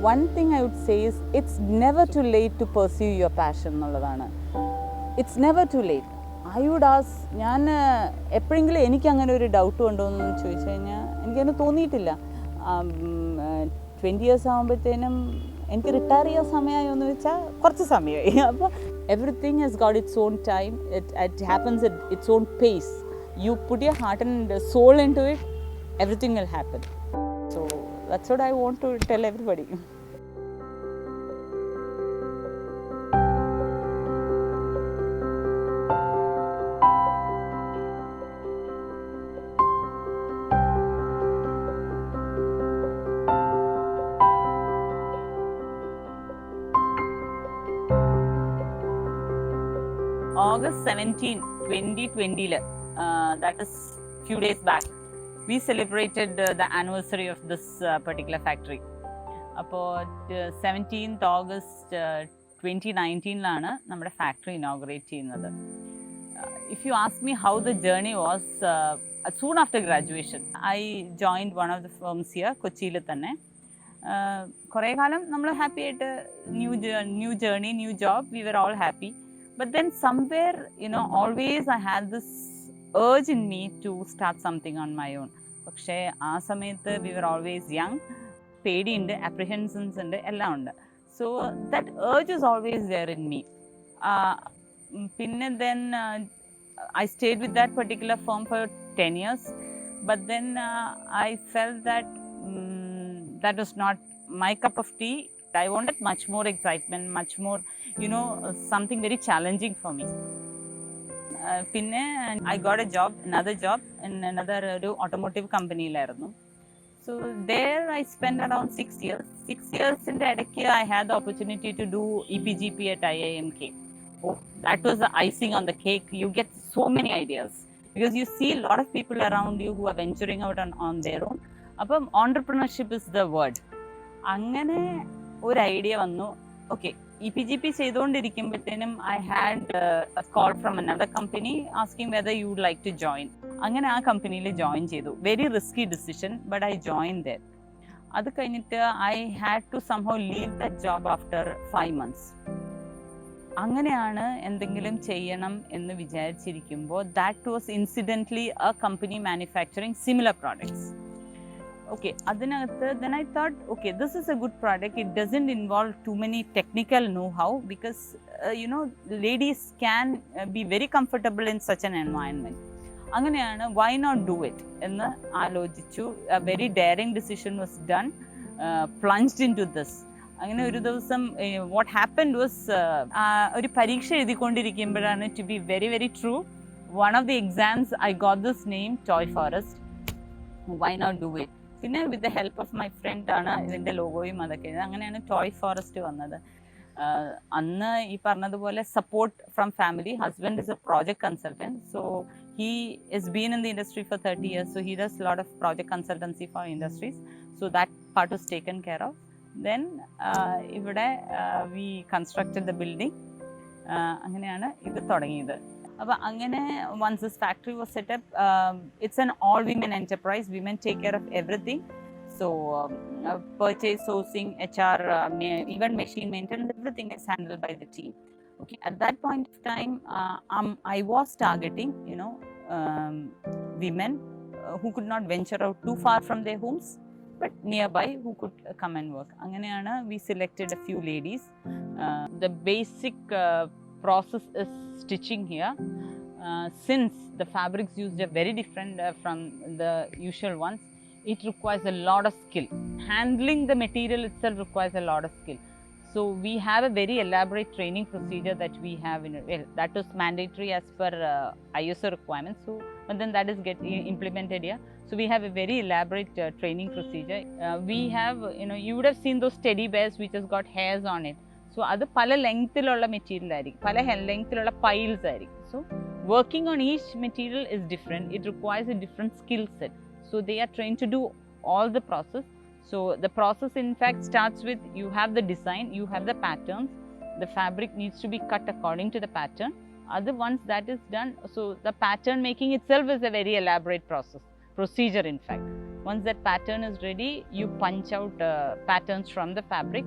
one thing I would say is it's never too late to pursue your passion. It's never too late. I would ask, ഞാൻ എപ്പോഴെങ്കിലും എനിക്ക് അങ്ങനെ ഒരു doubt ഉണ്ടോ എന്ന് ചോദിച്ചു കഴിഞ്ഞാൽ എനിക്കങ്ങനെ തോന്നിയിട്ടില്ല. 20 years ആകുമ്പോഴത്തേനും എനിക്ക് റിട്ടയർ ചെയ്യാൻ സമയമായി എന്ന് വെച്ചാൽ കുറച്ച് സമയമായി. അപ്പോൾ everything has got its own time. It happens at its own pace. You put your heart and soul into it, everything will happen. So that's what I want to tell everybody. August 17, 2020, that is few days back, we celebrated the anniversary of this particular factory. അപ്പോൾ 17th August 2019 നമ്മുടെ factory inaugurate ചെയ്യുന്നത്. If you ask me how the journey was, soon after graduation, I joined one of the firms here, കൊച്ചിയിൽ തന്നെ. കുറേ കാലം നമ്മൾ happy ആയിട്ട് new journey, new job, we were all happy. But then somewhere, always I had this urge in me to start something on my own. പക്ഷേ ആ സമയത്ത് we were always young, പേടിയുണ്ട്, apprehensions ഉണ്ട്, എല്ലാം ഉണ്ട്. So that urge is always there in me. പിന്നെ then I stayed with that particular firm for 10 years. But then I felt that that was not my cup of tea. I wanted much more excitement, much more, something very challenging for me. പിന്നെ I got another job in another automotive company. So there I spent around 6 years. 6 years in the ഇടയ്ക്ക് I had the opportunity to do EPGP at IIMK. Oh, that was the icing on the cake. You get so many ideas because you see a lot of people around you who are venturing out on their own. അപ്പം entrepreneurship is the word. അങ്ങനെ ഒരു idea വന്നു. Okay, EPGP ചെയ്തുകൊണ്ടിരിക്കുമ്പോഴത്തേനും I had a call from another company asking whether you would like to join. അങ്ങനെ ആ കമ്പനിയിൽ join ചെയ്തു. Very risky decision, but I joined there. അത് കഴിഞ്ഞിട്ട് I had to somehow leave that job after 5 months. അങ്ങനെയാണ് എന്തെങ്കിലും ചെയ്യണം എന്ന് വിചാരിച്ചിരിക്കുമ്പോൾ that was incidentally a company manufacturing similar products. Okay, അതിനകത്ത് then I thought, okay, this is a good product. It doesn't involve too many technical know-how because, ladies can be very comfortable in such an environment. അങ്ങനെയാണ് why not do it എന്ന് ആലോചിച്ചു. A very daring decision was done, plunged into this. അങ്ങനെ ഒരു ദിവസം what happened was, ഒരു പരീക്ഷ എഴുതിക്കൊണ്ടിരിക്കുമ്പോഴാണ്, to be very very true, one of the exams I got this name, Toy Forest. Why not do it? പിന്നെ with the help of my friend ആണ് ഇതിൻ്റെ ലോഗോയും അതൊക്കെ. അങ്ങനെയാണ് ടോയ് ഫോറസ്റ്റ് വന്നത്. അന്ന് ഈ പറഞ്ഞതുപോലെ support from family. Husband is a project consultant. So he is been in the industry for 30 years. So he does lot of project consultancy for industries. So that part was taken care of. Then ഇവിടെ we constructed the building. അങ്ങനെയാണ് ഇത് തുടങ്ങിയത്. അപ്പോൾ അങ്ങനെ once this factory was set up, it's an all women enterprise. Women take care of everything. So purchase, sourcing, HR, even machine maintenance, everything is handled by the team. Okay, at that point of time, I was targeting women who could not venture out too far from their homes but nearby, who could come and work. Anganeyana we selected a few ladies. The basic process is stitching here. Since the fabrics used are very different from the usual ones, it requires a lot of skill. Handling the material itself requires a lot of skill. So we have a very elaborate training procedure that we have that was mandatory as per ISO requirements. So but then that is implemented here. So we have a very elaborate training procedure. We have, you would have seen those teddy bears which has got hairs on it. So അത് പല ലെങ്ത്തിലുള്ള material ആയിരിക്കും, പല ലെങ്ത്തിലുള്ള piles ആയിരിക്കും. So working on each material is different. It requires a different skill set. So they are trained to do all the process. So the process in fact starts with, you have the design, you have the patterns, the fabric needs to be cut according to the pattern. Once that is done, so the pattern making itself is a very elaborate procedure in fact. Once that pattern is ready, you punch out patterns from the fabric.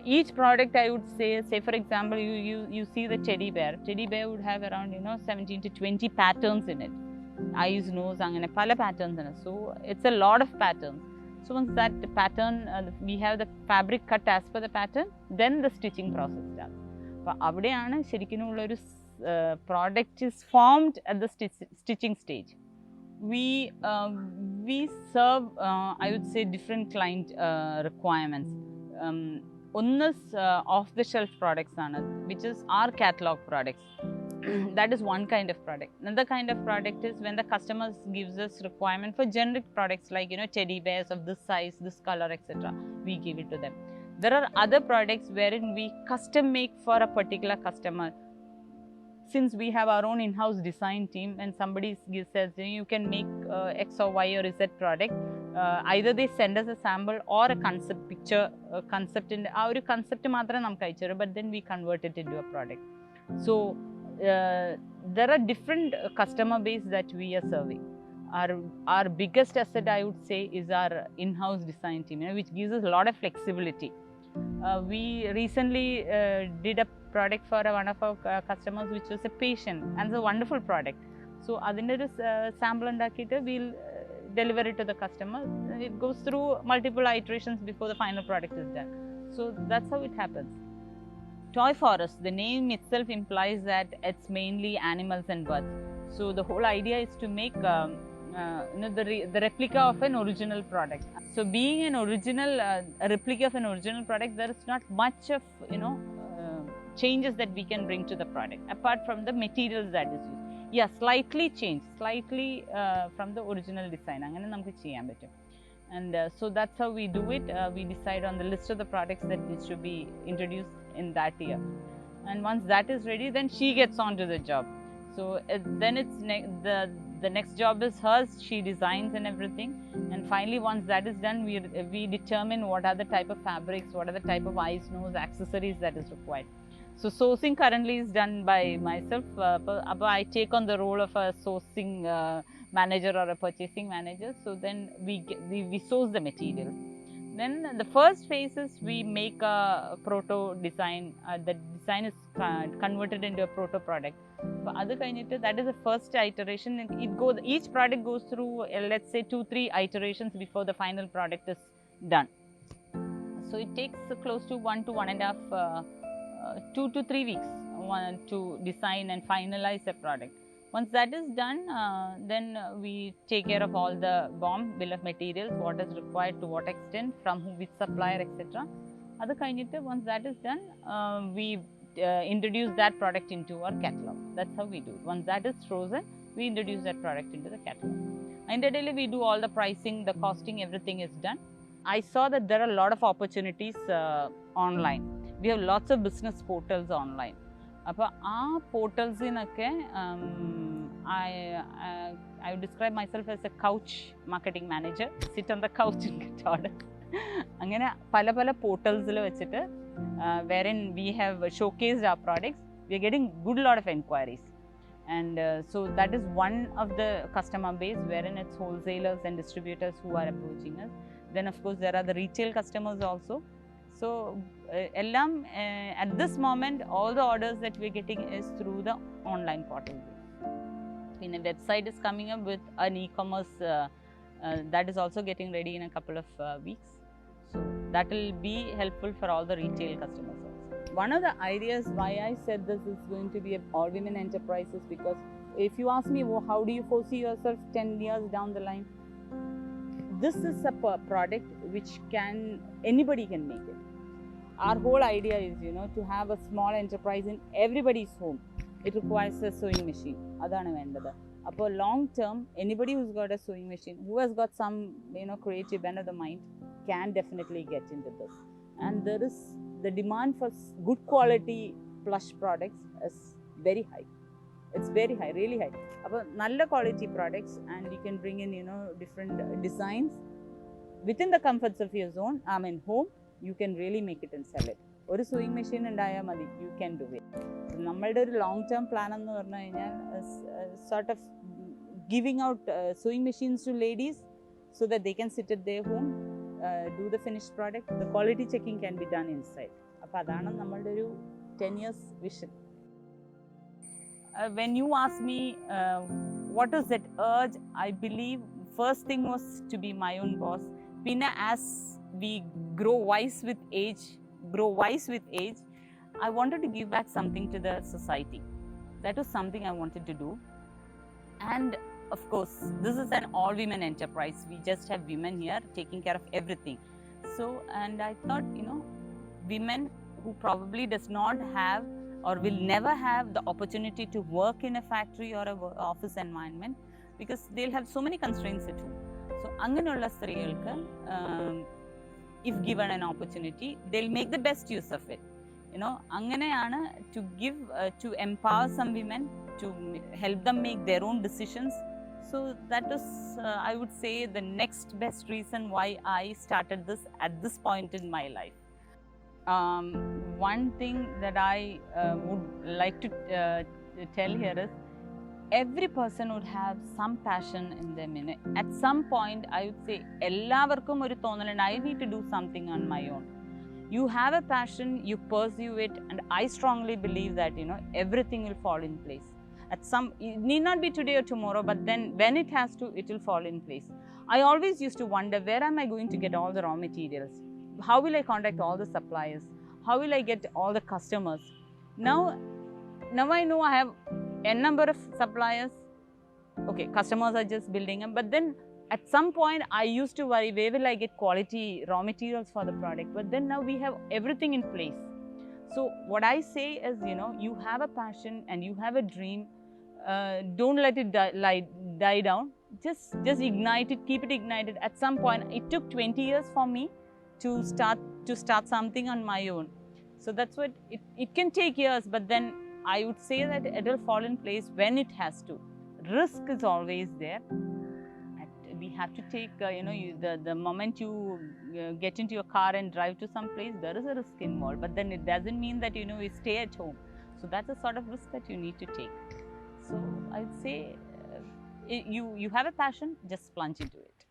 Each product, I would say for example, you see the teddy bear. Teddy bear would have around 17 to 20 patterns in it. Eyes, nose, angane pala patterns in it. So it's a lot of patterns. So once that pattern, we have the fabric cut as per the pattern, then the stitching process starts. അപ്പോൾ അവിടെയാണ് ശരിക്കും ഉള്ളൊരു product is formed at the stitching stage. We serve, I would say, different client requirements. One is off-the-shelf products, which is our catalog products. That is one kind of product. Another kind of product is when the customers gives us requirement for generic products like teddy bears of this size, this color, etc. We give it to them. There are other products wherein we custom make for a particular customer. Since we have our own in-house design team, and somebody says you can make X or Y or Z product, either they send us a sample or a concept picture, concept in our concept matram namukku ayichu, but then we convert it into a product. So there are different customer base that we are serving. Our biggest asset, I would say, is our in-house design team, which gives us a lot of flexibility. We recently did a product for one of our customers, which was a patient, and it's a wonderful product. So adinte oru sample undakite we'll deliver it to the customer. It goes through multiple iterations before the final product is done. So that's how it happens. Toy Forest, the name itself implies that it's mainly animals and birds. So the whole idea is to make the replica of an original product. So being an original, a replica of an original product, there is not much of changes that we can bring to the product apart from the materials that is used. Yeah, slightly changed, slightly from the original design. Angane namukku cheyan pattum. And so that's how we do it. We decide on the list of the products that needs to be introduced in that year. And once that is ready, then she gets on to the job. So then it's the next job is hers. She designs and everything. And finally, once that is done, we determine what are the type of fabrics, what are the type of eyes, nose, accessories that is required. So sourcing currently is done by myself. I take on the role of a sourcing manager or a purchasing manager. So then we source the materials. Then the first phase is we make a proto design. The design is converted into a proto product. That is the first iteration. Each product goes through, let's say, 2-3 iterations before the final product is done. So it takes close to 1 to 1.5, 2 to 3 weeks to design and finalize a product. Once that is done, then we take care of all the BOM, bill of materials, what is required, to what extent, from which supplier, etc. Once that is done, we introduce that product into our catalog. That's how we do it. Once that is frozen, we introduce that product into the catalog. In the daily, we do all the pricing, the costing, everything is done. I saw that there are a lot of opportunities online. We have lots of business portals online. അപ്പോൾ ആ പോർട്ടൽസിനൊക്കെ I would describe myself as a couch marketing manager. Sit on the couch and get order. അങ്ങനെ പല പോർട്ടൽസിൽ വെച്ചിട്ട് wherein we have showcased our products, we are getting good lot of enquiries. And so that is one of the customer base wherein it's wholesalers and distributors who are approaching us. Then of course there are the retail customers also. So at this moment, all the orders that we are getting is through the online portal. And a website is coming up with an e-commerce that is also getting ready in a couple of weeks. So that will be helpful for all the retail customers also. One of the ideas why I said this is going to be an all-women enterprise is because if you ask me, well, how do you foresee yourself 10 years down the line? This is a product which anybody can make it. Our whole idea is, to have a small enterprise in everybody's home. It requires a sewing machine. Adana vendada. Appo long term, anybody who's got a sewing machine, who has got some, creative bent of the mind, can definitely get into this. And there is the demand for good quality plush products is very high. It's very high, really high. Appo nalla quality products, and you can bring in, different designs within the comforts of your home. You can really make it and sell it. ഒരു sewing machine ഉണ്ടായാൽ മതി, you can do it. നമ്മളുടെ ഒരു long term plan എന്ന് പറഞ്ഞു കഴിഞ്ഞാൽ sort of giving out sewing machines to ladies so that they can sit at their home, do the finished product. The quality checking can be done inside. അപ്പോൾ അതാണ് നമ്മളുടെ ഒരു 10 years vision. When you ask me what is that urge, I believe first thing was to be my own boss. Pinna, as we grow wise with age, I wanted to give back something to the society. That was something I wanted to do. And of course, this is an all-women enterprise. We just have women here taking care of everything. So, and I thought, women who probably does not have or will never have the opportunity to work in a factory or a office environment, because they'll have so many constraints at home. So, anganulla sthariyalku, if given an opportunity, they'll make the best use of it. Anganeyana to give, to empower some women, to help them make their own decisions. So that is, I would say, the next best reason why I started this at this point in my life. One thing that I would like to tell here is, every person would have some passion in them. At some point, I would say, ellavarkum oru thonalund, I need to do something on my own. You have a passion, you pursue it, and I strongly believe that everything will fall in place. It need not be today or tomorrow, but then when it has to, it will fall in place. I always used to wonder, where am I going to get all the raw materials? How will I contact all the suppliers? How will I get all the customers? Now I know I have n number of suppliers. Okay, customers are just building up, but then at some point I used to worry, where will I get quality raw materials for the product? But then now we have everything in place. So what I say is, you have a passion and you have a dream. Don't let it die down. Just ignite it, keep it ignited. At some point, it took 20 years for me to start something on my own. So that's what it can take years, but then I would say that it will fall in place when it has to. Risk is always there. We have to take, the moment you get into your car and drive to some place, there is a risk involved, but then it doesn't mean that, you stay at home. So that's a sort of risk that you need to take. So I'd say, you have a passion, just plunge into it.